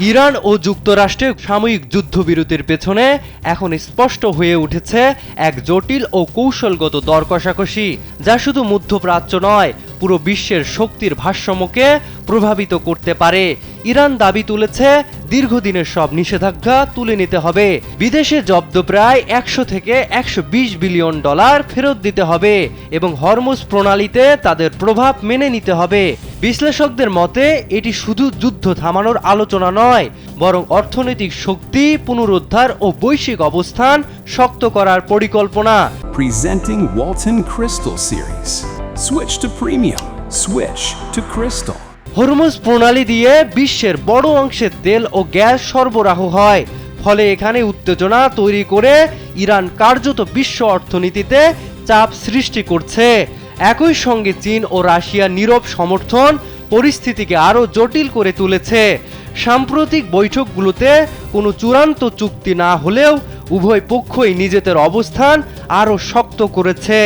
Iran ও যুক্তরাষ্ট্রের সাময়িক যুদ্ধবিরতির পেছনে এখন স্পষ্ট হয়ে উঠেছে এক জটিল ও কৌশলগত দর কষাকষি, যা শুধু মধ্যপ্রাচ্য নয়, পুরো বিশ্বের শক্তির ভারসাম্যকে প্রভাবিত করতে পারে। ইরান দাবি তুলেছে দীর্ঘদিনের সব নিষেধাজ্ঞা তুলে নিতে হবে, বিদেশে জব্দ প্রায় 100 থেকে 120 বিলিয়ন ডলার ফেরত দিতে হবে এবং হরমুজ প্রণালীতে তাদের প্রভাব মেনে নিতে হবে। বিশ্লেষকদের মতে এটি শুধু যুদ্ধ থামানোর আলোচনা নয়, বরং অর্থনৈতিক শক্তি পুনরুদ্ধার ও বৈশ্বিক অবস্থান শক্ত করার পরিকল্পনা। Presenting Walton Crystal Series. Switch to premium. Switch to Crystal. Hormuz প্রণালী দিয়ে বিশ্বের বড় অংশে তেল ও গ্যাস সরবরাহ হয়, ফলে এখানে উত্তেজনা তৈরি করে ইরান কার্যত বিশ্ব অর্থনীতিতে চাপ সৃষ্টি করছে। একই সঙ্গে চীন ও রাশিয়ার নীরব সমর্থন পরিস্থিতিকে আরও জটিল করে তুলেছে। সাম্প্রতিক বৈঠকগুলোতে কোনো চূড়ান্ত চুক্তি না হলেও উভয় পক্ষই নিজেদের অবস্থান আরও শক্ত করেছে।